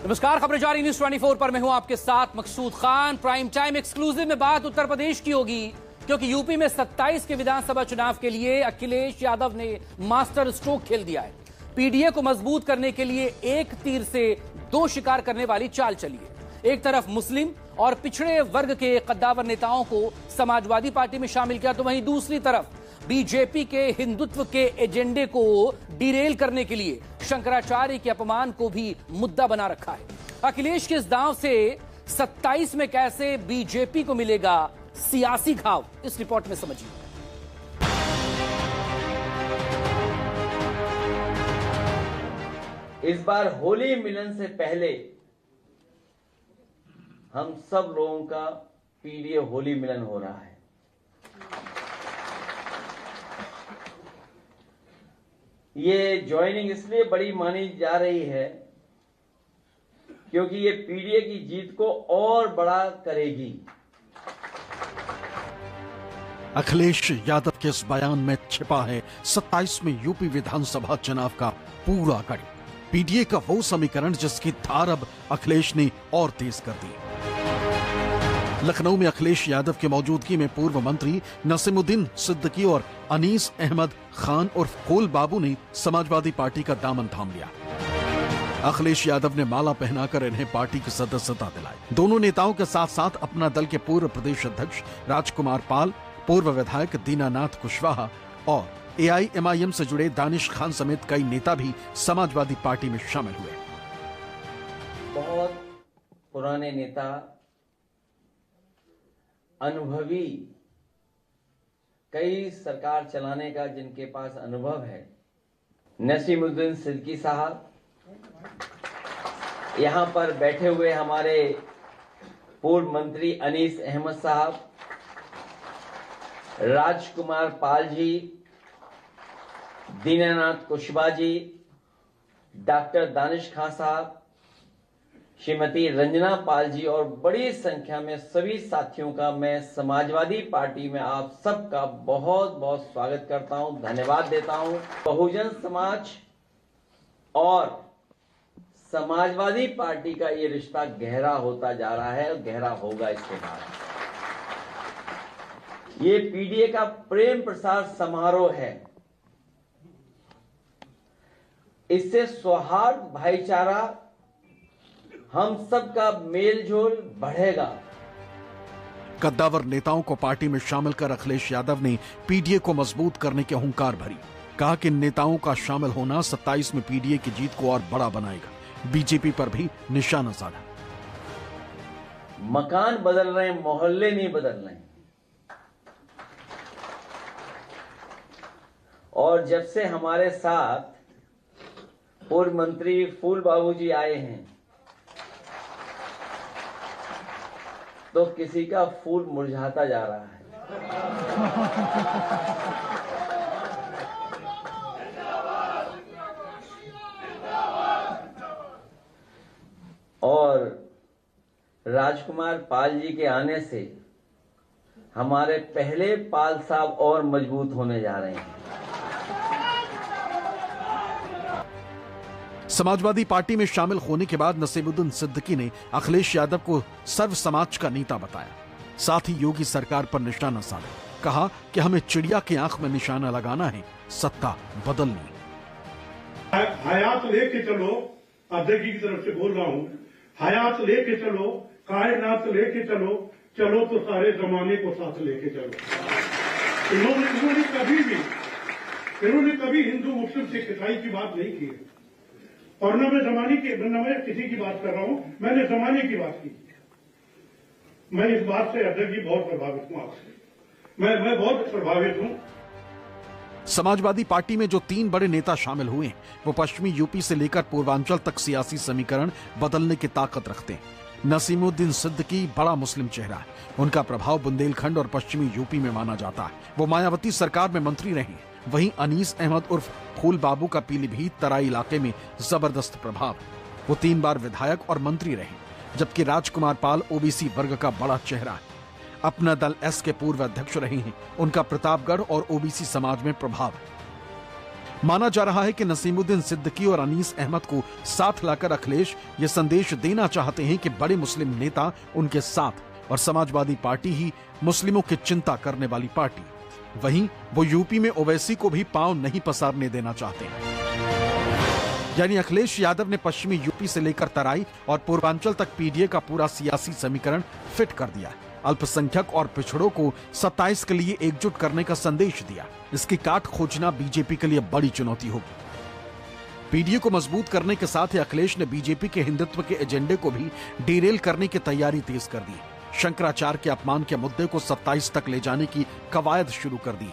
नमस्कार, खबरें जारी न्यूज 24 पर मैं हूं आपके साथ मकसूद खान। प्राइम टाइम एक्सक्लूसिव में बात उत्तर प्रदेश की होगी, क्योंकि यूपी में 27 के विधानसभा चुनाव के लिए अखिलेश यादव ने मास्टर स्ट्रोक खेल दिया है। पीडीए को मजबूत करने के लिए एक तीर से दो शिकार करने वाली चाल चली है। एक तरफ मुस्लिम और पिछड़े वर्ग के कद्दावर नेताओं को समाजवादी पार्टी में शामिल किया, तो वहीं दूसरी तरफ बीजेपी के हिंदुत्व के एजेंडे को डिरेल करने के लिए शंकराचार्य के अपमान को भी मुद्दा बना रखा है। अखिलेश के इस दांव से 27 में कैसे बीजेपी को मिलेगा सियासी घाव, इस रिपोर्ट में समझिए। इस बार होली मिलन से पहले हम सब लोगों का पीडीए होली मिलन हो रहा है। ये ज्वाइनिंग इसलिए बड़ी मानी जा रही है क्योंकि ये पीडीए की जीत को और बड़ा करेगी। अखिलेश यादव के इस बयान में छिपा है 27 में यूपी विधानसभा चुनाव का पूरा गढ़। पीडीए का वो समीकरण जिसकी धार अब अखिलेश ने और तेज कर दी। लखनऊ में अखिलेश यादव की मौजूदगी में पूर्व मंत्री नसीमुद्दीन सिद्दीकी और अनीस अहमद खान और फूल बाबू ने समाजवादी पार्टी का दामन थाम लिया। अखिलेश यादव ने माला पहनाकर इन्हें पार्टी की सदस्यता दिलाई। दोनों नेताओं के साथ साथ अपना दल के पूर्व प्रदेश अध्यक्ष राजकुमार पाल, पूर्व विधायक दीनानाथ कुशवाहा और एआईएमआईएम से जुड़े दानिश खान समेत कई नेता भी समाजवादी पार्टी में शामिल हुए। बहुत पुराने नेता, अनुभवी, कई सरकार चलाने का जिनके पास अनुभव है, नसीमुद्दीन सिद्दीकी साहब, यहां पर बैठे हुए हमारे पूर्व मंत्री अनीस अहमद साहब, राजकुमार पाल जी, दीनानाथ कुशवाहा जी, डॉक्टर दानिश खान साहब, श्रीमती रंजना पाल जी और बड़ी संख्या में सभी साथियों का मैं समाजवादी पार्टी में आप सबका बहुत बहुत स्वागत करता हूं, धन्यवाद देता हूं। बहुजन समाज और समाजवादी पार्टी का ये रिश्ता गहरा होता जा रहा है और गहरा होगा इसके बाद। ये पीडीए का प्रेम प्रसार समारोह है। इससे सौहार्द, भाईचारा, हम सबका मेलजोल बढ़ेगा। कद्दावर नेताओं को पार्टी में शामिल कर अखिलेश यादव ने पीडीए को मजबूत करने की हुंकार भरी। कहा कि नेताओं का शामिल होना 27 में पीडीए की जीत को और बड़ा बनाएगा। बीजेपी पर भी निशाना साधा। मकान बदल रहे हैं, मोहल्ले नहीं बदल रहे हैं। और जब से हमारे साथ पूर्व मंत्री फूल बाबू जी आए हैं तो किसी का फूल मुरझाता जा रहा है। और राजकुमार पाल जी के आने से हमारे पहले पाल साहब और मजबूत होने जा रहे हैं। समाजवादी पार्टी में शामिल होने के बाद नसीमुद्दीन सिद्दीकी ने अखिलेश यादव को सर्व समाज का नेता बताया। साथ ही योगी सरकार पर निशाना साधा। कहा कि हमें चिड़िया की आंख में निशाना लगाना है, सत्ता बदलनी। हयात लेके चलो, अध्यक्ष की तरफ से बोल रहा हूँ, हयात लेके चलो, कायनात लेके चलो, चलो तो सारे जमाने को साथ लेके चलो। इन्होंने कभी हिंदू मुस्लिम सिख ईसाई की बात नहीं की है। और न मैं जमाने की, न मैं किसी की बात कर रहा हूं, मैंने जमाने की बात की। मैं इस बात से अध्यक्ष जी बहुत प्रभावित हूं आपसे। मैं बहुत प्रभावित हूं। समाजवादी पार्टी में जो 3 बड़े नेता शामिल हुए हैं, वो पश्चिमी यूपी से लेकर पूर्वांचल तक सियासी समीकरण बदलने की ताकत रखते हैं। नसीमुद्दीन सिद्दीकी बड़ा मुस्लिम चेहरा है। उनका प्रभाव बुंदेलखंड और पश्चिमी यूपी में माना जाता है। वो मायावती सरकार में मंत्री रहे हैं। वहीं अनीस अहमद उर्फ फूल बाबू का पीलीभीत तराई इलाके में जबरदस्त प्रभाव है। वो 3 बार विधायक और मंत्री रहे। जबकि राजकुमार पाल ओबीसी वर्ग का बड़ा चेहरा है। अपना दल एस के पूर्व अध्यक्ष रहे हैं। उनका प्रतापगढ़ और ओबीसी समाज में प्रभाव है। माना जा रहा है कि नसीमुद्दीन सिद्दीकी और अनीस अहमद को साथ लाकर अखिलेश ये संदेश देना चाहते हैं कि बड़े मुस्लिम नेता उनके साथ और समाजवादी पार्टी ही मुस्लिमों की चिंता करने वाली पार्टी। वहीं वो यूपी में ओवैसी को भी पांव नहीं पसारने देना चाहते हैं। यानी अखिलेश यादव ने पश्चिमी यूपी से लेकर तराई और पूर्वांचल तक पीडीए का पूरा सियासी समीकरण फिट कर दिया। अल्पसंख्यक और पिछड़ों को 27 के लिए एकजुट करने का संदेश दिया। इसकी काट खोजना बीजेपी के लिए बड़ी चुनौती होगी। पीडीए को मजबूत करने के साथ ही अखिलेश ने बीजेपी के हिंदुत्व के एजेंडे को भी डिरेल करने की तैयारी तेज कर दी। शंकराचार्य के अपमान के मुद्दे को 27 तक ले जाने की कवायद शुरू कर दी।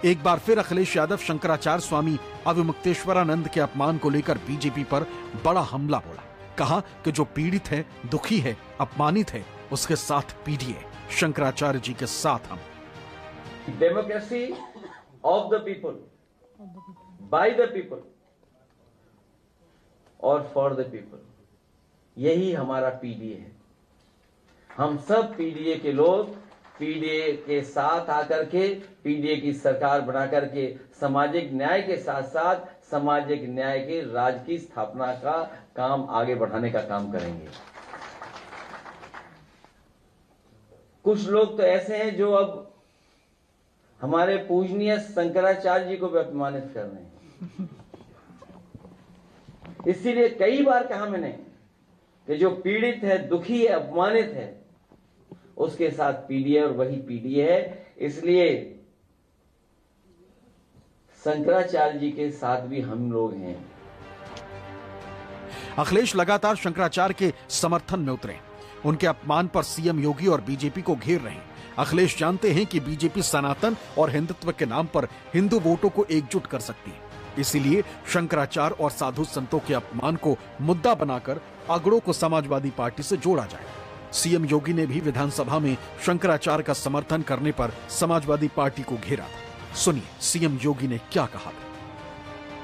एक बार फिर अखिलेश यादव शंकराचार्य स्वामी अविमुक्तेश्वरानंद के अपमान को लेकर बीजेपी पर बड़ा हमला बोला। कहा कि जो पीड़ित है, दुखी है, अपमानित है, उसके साथ पीडीए, शंकराचार्य जी के साथ हम। Democracy of the people, by the people और फॉर द पीपल, यही हमारा पीडीए है। हम सब पीडीए के लोग पीडीए के साथ आकर के पीडीए की सरकार बना करके सामाजिक न्याय के साथ साथ सामाजिक न्याय के राज की स्थापना का काम आगे बढ़ाने का काम करेंगे। कुछ लोग तो ऐसे हैं जो अब हमारे पूजनीय शंकराचार्य जी को भी अपमानित कर रहे हैं। इसीलिए कई बार कहा मैंने कि जो पीड़ित है, दुखी है, अपमानित है, उसके साथ पीडीए और वही पीडीए है। इसलिए शंकराचार्य जी के साथ भी हम लोग हैं। अखिलेश लगातार शंकराचार्य के समर्थन में उतरे। उनके अपमान पर सीएम योगी और बीजेपी को घेर रहे हैं। अखिलेश जानते हैं कि बीजेपी सनातन और हिंदुत्व के नाम पर हिंदू वोटों को एकजुट कर सकती है। इसीलिए शंकराचार्य और साधु संतों के अपमान को मुद्दा बनाकर अगड़ों को समाजवादी पार्टी से जोड़ा जाए। सीएम योगी ने भी विधानसभा में शंकराचार्य का समर्थन करने पर समाजवादी पार्टी को घेरा था। सुनिए सीएम योगी ने क्या कहा।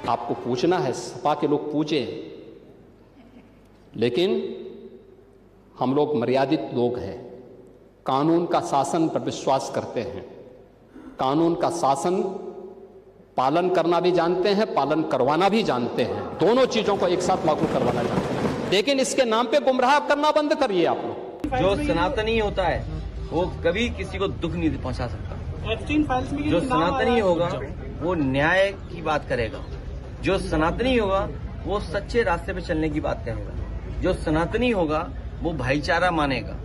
आपको पूछना है, सपा के लोग पूछे, लेकिन हम लोग मर्यादित लोग हैं, कानून का शासन पर विश्वास करते हैं, कानून का शासन पालन करना भी जानते हैं, पालन करवाना भी जानते हैं, दोनों चीजों को एक साथ लागू करवाना जानते हैं। लेकिन इसके नाम पे गुमराह करना बंद करिए आप लोग। जो सनातनी होता है वो कभी किसी को दुख नहीं पहुंचा सकता। जो सनातनी होगा वो न्याय की बात करेगा, जो सनातनी होगा वो सच्चे रास्ते पे चलने की बात करेगा, जो सनातनी होगा वो भाईचारा मानेगा,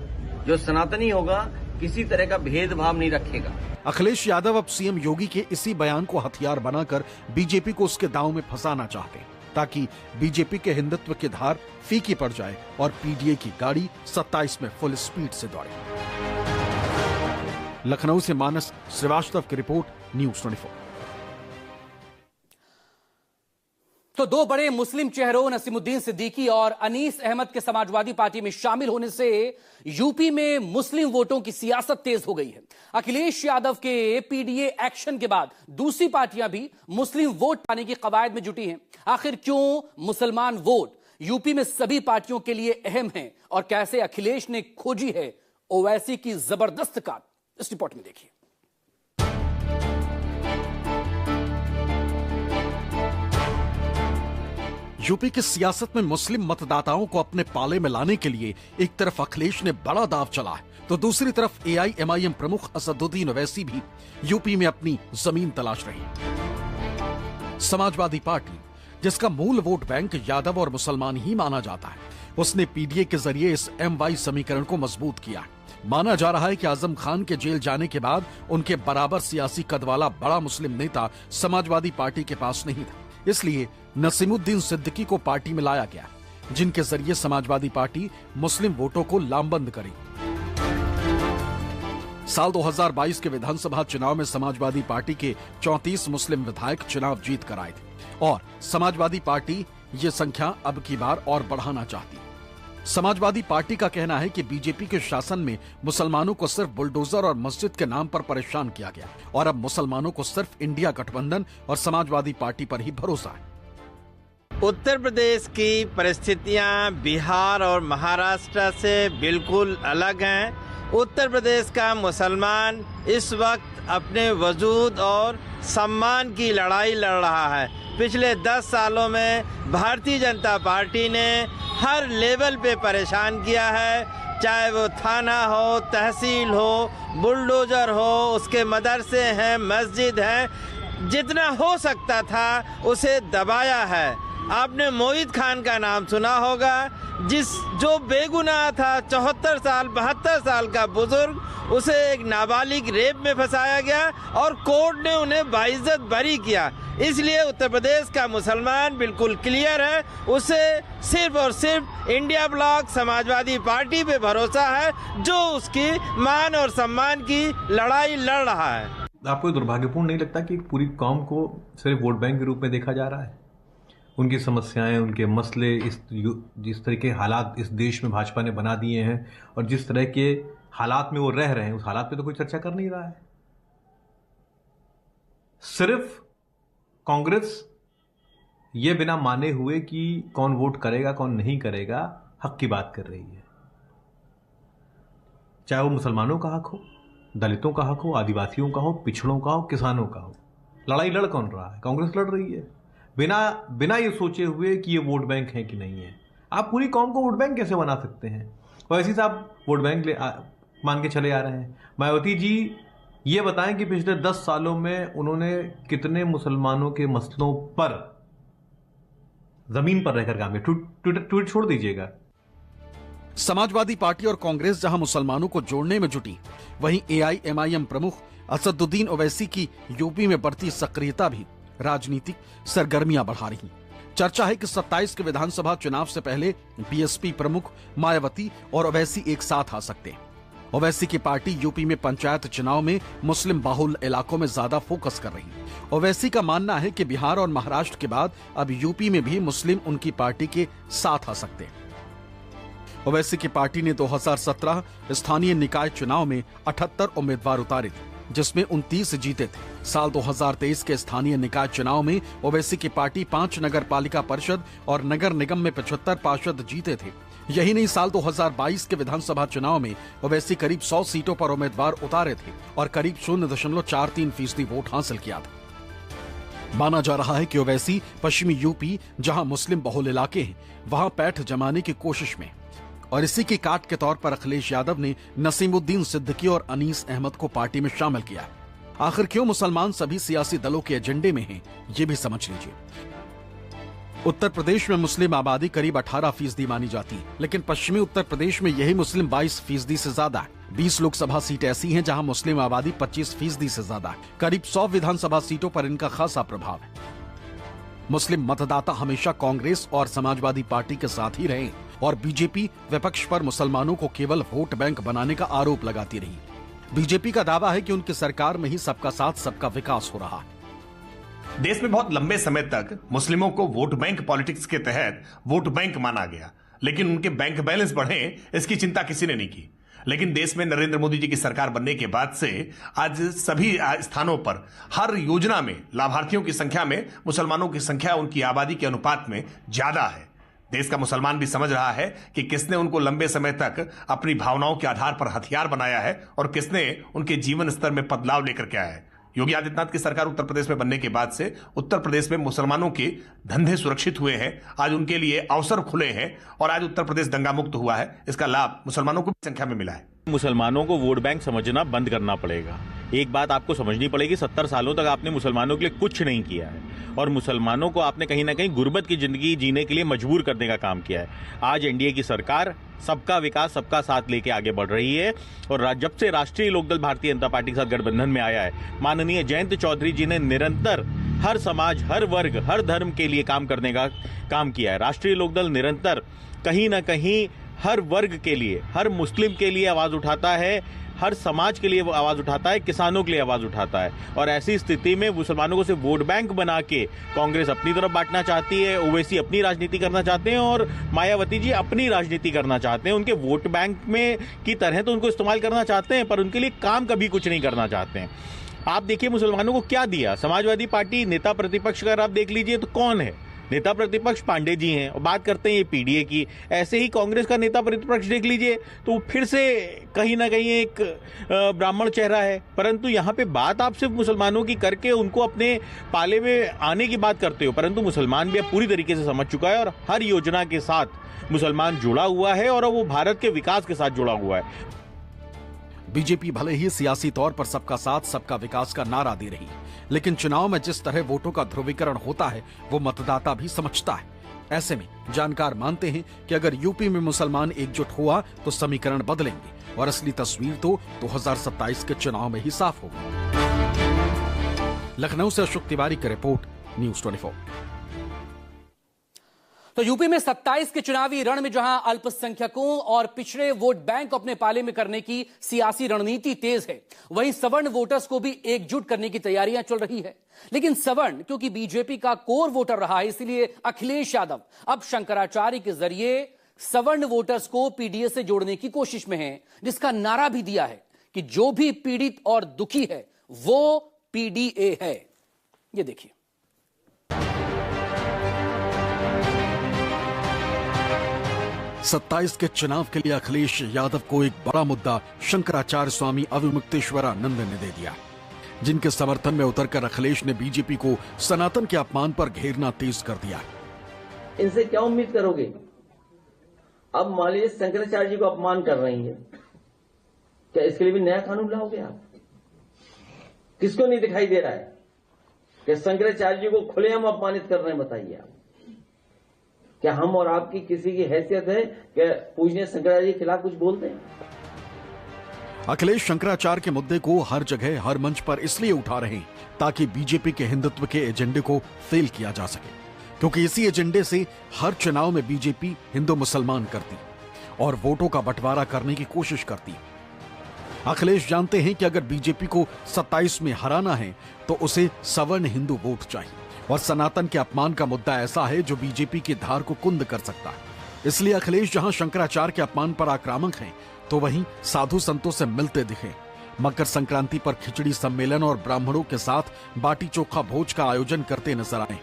जो सनातनी होगा किसी तरह का भेदभाव नहीं रखेगा। अखिलेश यादव अब सीएम योगी के इसी बयान को हथियार बनाकर बीजेपी को उसके दांव में फंसाना चाहते हैं, ताकि बीजेपी के हिंदुत्व की धार फीकी पड़ जाए और पीडीए की गाड़ी 27 में फुल स्पीड से दौड़े। लखनऊ से मानस श्रीवास्तव की रिपोर्ट, न्यूज़ 24। तो दो बड़े मुस्लिम चेहरों नसीमुद्दीन सिद्दीकी और अनीस अहमद के समाजवादी पार्टी में शामिल होने से यूपी में मुस्लिम वोटों की सियासत तेज हो गई है। अखिलेश यादव के पीडीए एक्शन के बाद दूसरी पार्टियां भी मुस्लिम वोट पाने की कवायद में जुटी हैं। आखिर क्यों मुसलमान वोट यूपी में सभी पार्टियों के लिए अहम है और कैसे अखिलेश ने खोजी है ओवैसी की जबरदस्त काट, इस रिपोर्ट में देखिए। यूपी की सियासत में मुस्लिम मतदाताओं को अपने पाले में लाने के लिए एक तरफ अखिलेश ने बड़ा दांव चला है, तो दूसरी तरफ एआईएमआईएम प्रमुख असदुद्दीन ओवैसी भी यूपी में अपनी जमीन तलाश रही। समाजवादी पार्टी, जिसका मूल वोट बैंक यादव और मुसलमान ही माना जाता है, उसने पीडीए के जरिए इस एमवाई समीकरण को मजबूत किया। माना जा रहा है कि आजम खान के जेल जाने के बाद उनके बराबर सियासी कद वाला बड़ा मुस्लिम नेता समाजवादी पार्टी के पास नहीं था, इसलिए नसीमुद्दीन सिद्दीकी को पार्टी में लाया गया, जिनके जरिए समाजवादी पार्टी मुस्लिम वोटों को लामबंद करेगी। साल 2022 के विधानसभा चुनाव में समाजवादी पार्टी के 34 मुस्लिम विधायक चुनाव जीत कर आए थे और समाजवादी पार्टी ये संख्या अब की बार और बढ़ाना चाहती है। समाजवादी पार्टी का कहना है कि बीजेपी के शासन में मुसलमानों को सिर्फ बुलडोजर और मस्जिद के नाम पर परेशान किया गया और अब मुसलमानों को सिर्फ इंडिया गठबंधन और समाजवादी पार्टी पर ही भरोसा है। उत्तर प्रदेश की परिस्थितियां बिहार और महाराष्ट्र से बिल्कुल अलग हैं। उत्तर प्रदेश का मुसलमान इस वक्त अपने वजूद और सम्मान की लड़ाई लड़ रहा है। पिछले 10 सालों में भारतीय जनता पार्टी ने हर लेवल पे परेशान किया है, चाहे वो थाना हो, तहसील हो, बुलडोजर हो, उसके मदरसे हैं, मस्जिद हैं, जितना हो सकता था उसे दबाया है। आपने मोहित खान का नाम सुना होगा, जो बेगुनाह था, 74 साल 72 साल का बुजुर्ग, उसे एक नाबालिग रेप में फंसाया गया और कोर्ट ने उन्हें बाइज्जत बरी किया। इसलिए उत्तर प्रदेश का मुसलमान बिल्कुल क्लियर है, उसे सिर्फ और सिर्फ इंडिया ब्लॉक समाजवादी पार्टी पे भरोसा है, जो उसकी मान और सम्मान की लड़ाई लड़ रहा है। आपको दुर्भाग्यपूर्ण नहीं लगता कि पूरी कौम को सिर्फ वोट बैंक के रूप में देखा जा रहा है? उनकी समस्याएं, उनके मसले, जिस तरह के हालात इस देश में भाजपा ने बना दिए हैं और जिस तरह के हालात में वो रह रहे हैं, उस हालात पे तो कोई चर्चा कर नहीं रहा है। सिर्फ कांग्रेस ये बिना माने हुए कि कौन वोट करेगा कौन नहीं करेगा, हक की बात कर रही है। चाहे वो मुसलमानों का हक हो, दलितों का हक हो, आदिवासियों का हो, पिछड़ों का हो, किसानों का हो, लड़ाई लड़ कौन रहा है? कांग्रेस लड़ रही है, बिना ये सोचे हुए कि ये वोट बैंक है कि नहीं है। आप पूरी कौम को वोट बैंक कैसे बना सकते हैं? वैसे ही आप वोट बैंक मान के चले आ रहे हैं। मायावती जी ये बताएं कि पिछले 10 सालों में उन्होंने कितने मुसलमानों के मसलों पर जमीन पर रहकर काम किया। ट्वीट छोड़ दीजिएगा। समाजवादी पार्टी और कांग्रेस जहां मुसलमानों को जोड़ने में जुटी, वहीं AIMIM प्रमुख असदुद्दीन ओवैसी की यूपी में बढ़ती सक्रियता भी राजनीतिक सरगर्मियां बढ़ा रही। चर्चा है कि 27 के विधानसभा चुनाव से पहले BSP प्रमुख मायावती और ओवैसी एक साथ आ सकते हैं। ओवैसी की पार्टी यूपी में पंचायत चुनाव में मुस्लिम बाहुल इलाकों में ज्यादा फोकस कर रही है। ओवैसी का मानना है कि बिहार और महाराष्ट्र के बाद अब यूपी में भी मुस्लिम उनकी पार्टी के साथ आ सकते हैं। ओवैसी की पार्टी ने 2017 स्थानीय निकाय चुनाव में 78 उम्मीदवार उतारे थे, जिसमें 29 जीते थे। साल 2023 के स्थानीय निकाय चुनाव में ओवैसी की पार्टी 5 नगर पालिका परिषद और नगर निगम में 75 पार्षद जीते थे। यही नहीं, साल 2022 के विधानसभा चुनाव में ओवैसी करीब 100 सीटों पर उम्मीदवार उतारे थे और करीब 0.43% वोट हासिल किया था। माना जा रहा है कि ओवैसी पश्चिमी यूपी, जहां मुस्लिम बहुल इलाके हैं, वहां पैठ जमाने की कोशिश में, और इसी की काट के तौर पर अखिलेश यादव ने नसीमुद्दीन सिद्दीकी और अनीस अहमद को पार्टी में शामिल किया। आखिर क्यों मुसलमान सभी सियासी दलों के एजेंडे में हैं, ये भी समझ लीजिए। उत्तर प्रदेश में मुस्लिम आबादी करीब 18% मानी जाती है, लेकिन पश्चिमी उत्तर प्रदेश में यही मुस्लिम 22% से ज्यादा है। 20 लोकसभा सीटें ऐसी हैं जहां मुस्लिम आबादी 25% से ज्यादा है। करीब 100 विधानसभा सीटों पर इनका खासा प्रभाव है। मुस्लिम मतदाता हमेशा कांग्रेस और समाजवादी पार्टी के साथ ही रहे और बीजेपी विपक्ष पर मुसलमानों को केवल वोट बैंक बनाने का आरोप लगाती रही। बीजेपी का दावा है कि उनकी सरकार में ही सबका साथ सबका विकास हो रहा है। देश में बहुत लंबे समय तक मुस्लिमों को वोट बैंक पॉलिटिक्स के तहत वोट बैंक माना गया, लेकिन उनके बैंक बैलेंस बढ़े इसकी चिंता किसी ने नहीं की। लेकिन देश में नरेंद्र मोदी जी की सरकार बनने के बाद से आज सभी स्थानों पर हर योजना में लाभार्थियों की संख्या में मुसलमानों की संख्या उनकी आबादी के अनुपात में ज्यादा है। देश का मुसलमान भी समझ रहा है कि किसने उनको लंबे समय तक अपनी भावनाओं के आधार पर हथियार बनाया है और किसने उनके जीवन स्तर में बदलाव लेकर के आया है। योगी आदित्यनाथ की सरकार उत्तर प्रदेश में बनने के बाद से उत्तर प्रदेश में मुसलमानों के धंधे सुरक्षित हुए हैं, आज उनके लिए अवसर खुले हैं और आज उत्तर प्रदेश दंगा मुक्त हुआ है। इसका लाभ मुसलमानों को संख्या में मिला है। मुसलमानों को वोट बैंक समझना बंद करना पड़ेगा। एक बात आपको समझनी पड़ेगी, 70 सालों तक आपने मुसलमानों के लिए कुछ नहीं किया है और मुसलमानों को आपने कहीं ना कहीं गुर्बत की जिंदगी जीने के लिए मजबूर करने का काम किया है। आज एनडीए की सरकार सबका विकास सबका साथ लेके आगे बढ़ रही है और जब से राष्ट्रीय लोकदल भारतीय जनता पार्टी के साथ गठबंधन में आया है, माननीय जयंत चौधरी जी ने निरंतर हर समाज, हर वर्ग, हर धर्म के लिए काम करने का काम किया है। राष्ट्रीय लोकदल निरंतर कहीं ना कहीं हर वर्ग के लिए, हर मुस्लिम के लिए आवाज उठाता है, हर समाज के लिए आवाज उठाता है, किसानों के लिए आवाज उठाता है। और ऐसी स्थिति में मुसलमानों को सिर्फ वोट बैंक बना के कांग्रेस अपनी तरफ बांटना चाहती है, ओवैसी अपनी राजनीति करना चाहते हैं और मायावती जी अपनी राजनीति करना चाहते हैं। उनके वोट बैंक में की तरह तो उनको इस्तेमाल करना चाहते हैं, पर उनके लिए काम कभी कुछ नहीं करना चाहते हैं। आप देखिए मुसलमानों को क्या दिया। समाजवादी पार्टी नेता प्रतिपक्ष अगर आप देख लीजिए तो कौन है? नेता प्रतिपक्ष पांडे जी हैं और बात करते हैं ये पीडीए की। ऐसे ही कांग्रेस का नेता प्रतिपक्ष देख लीजिए तो फिर से कहीं ना कहीं एक ब्राह्मण चेहरा है, परंतु यहाँ पे बात आप सिर्फ मुसलमानों की करके उनको अपने पाले में आने की बात करते हो, परंतु मुसलमान भी अब पूरी तरीके से समझ चुका है और हर योजना के साथ मुसलमान जुड़ा हुआ है और वो भारत के विकास के साथ जुड़ा हुआ है। बीजेपी भले ही सियासी तौर पर सबका साथ सबका विकास का नारा दे रही, लेकिन चुनाव में जिस तरह वोटों का ध्रुवीकरण होता है वो मतदाता भी समझता है। ऐसे में जानकार मानते हैं कि अगर यूपी में मुसलमान एकजुट हुआ तो समीकरण बदलेंगे और असली तस्वीर तो 2027 के चुनाव में ही साफ होगी। लखनऊ से अशोक तिवारी की रिपोर्ट, न्यूज़ 24। तो यूपी में 27 के चुनावी रण में जहां अल्पसंख्यकों और पिछड़े वोट बैंक को अपने पाले में करने की सियासी रणनीति तेज है, वहीं सवर्ण वोटर्स को भी एकजुट करने की तैयारियां चल रही है। लेकिन सवर्ण क्योंकि बीजेपी का कोर वोटर रहा है, इसलिए अखिलेश यादव अब शंकराचार्य के जरिए सवर्ण वोटर्स को पीडीए से जोड़ने की कोशिश में है, जिसका नारा भी दिया है कि जो भी पीड़ित और दुखी है वो पीडीए है। ये देखिए। 27 के चुनाव के लिए अखिलेश यादव को एक बड़ा मुद्दा शंकराचार्य स्वामी अविमुक्तेश्वरानंद ने दे दिया, जिनके समर्थन में उतरकर अखिलेश ने बीजेपी को सनातन के अपमान पर घेरना तेज कर दिया। इनसे क्या उम्मीद करोगे? अब मान लीजिए शंकराचार्य जी को अपमान कर रही है, क्या इसके लिए भी नया कानून लाओगे आप? किसको नहीं दिखाई दे रहा है कि शंकराचार्य जी को खुलेआम अपमानित कर रहे हैं? बताइए आप। क्या हम और आपकी किसी की हैसियत है कि पूजनीय शंकराचार्य के खिलाफ कुछ बोलते हैं? अखिलेश शंकराचार्य के मुद्दे को हर जगह हर मंच पर इसलिए उठा रहे हैं ताकि बीजेपी के हिंदुत्व के एजेंडे को फेल किया जा सके, क्योंकि इसी एजेंडे से हर चुनाव में बीजेपी हिंदू मुसलमान करती और वोटों का बंटवारा करने की कोशिश करती। अखिलेश जानते हैं कि अगर बीजेपी को 27 में हराना है तो उसे सवर्ण हिंदू वोट चाहिए, और सनातन के अपमान का मुद्दा ऐसा है जो बीजेपी की धार को कुंद कर सकता है। इसलिए अखिलेश जहां शंकराचार्य के अपमान पर आक्रामक हैं, तो वहीं साधु संतों से मिलते दिखे। मकर संक्रांति पर खिचड़ी सम्मेलन और ब्राह्मणों के साथ बाटी चोखा भोज का आयोजन करते नजर आए।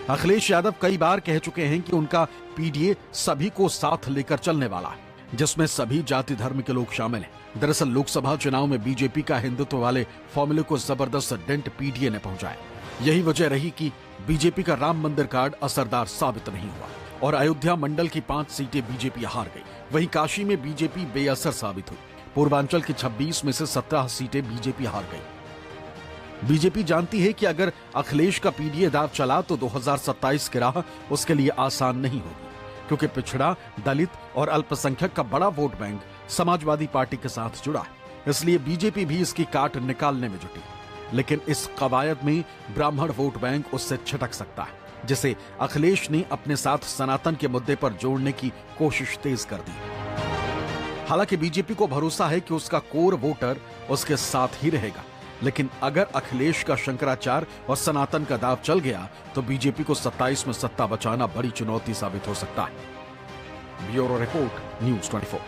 अखिलेश यादव कई बार कह चुके हैं कि उनका पीडीए सभी को साथ लेकर चलने वाला है, जिसमें सभी जाति धर्म के लोग शामिल हैं। दरअसल लोकसभा चुनाव में बीजेपी का हिंदुत्व वाले फॉर्मूले को जबरदस्त डेंट पीडीए ने पहुंचाया। यही वजह रही कि बीजेपी का राम मंदिर कार्ड असरदार साबित नहीं हुआ और अयोध्या मंडल की 5 सीटें बीजेपी हार गई। वहीं काशी में बीजेपी बेअसर साबित हुई। पूर्वांचल की 26 में से 17 सीटें बीजेपी हार गई। बीजेपी जानती है कि अगर अखिलेश का पीडीए दाव चला तो 2027 की राह उसके लिए आसान नहीं होगी, क्योंकि पिछड़ा, दलित और अल्पसंख्यक का बड़ा वोट बैंक समाजवादी पार्टी के साथ जुड़ा है। इसलिए बीजेपी भी इसकी काट निकालने में जुटी, लेकिन इस कवायद में ब्राह्मण वोट बैंक उससे छिटक सकता है, जिसे अखिलेश ने अपने साथ सनातन के मुद्दे पर जोड़ने की कोशिश तेज कर दी। हालांकि बीजेपी को भरोसा है कि उसका कोर वोटर उसके साथ ही रहेगा, लेकिन अगर अखिलेश का शंकराचार्य और सनातन का दाव चल गया तो बीजेपी को 27 में सत्ता बचाना बड़ी चुनौती साबित हो सकता है। Bureau report, news 24।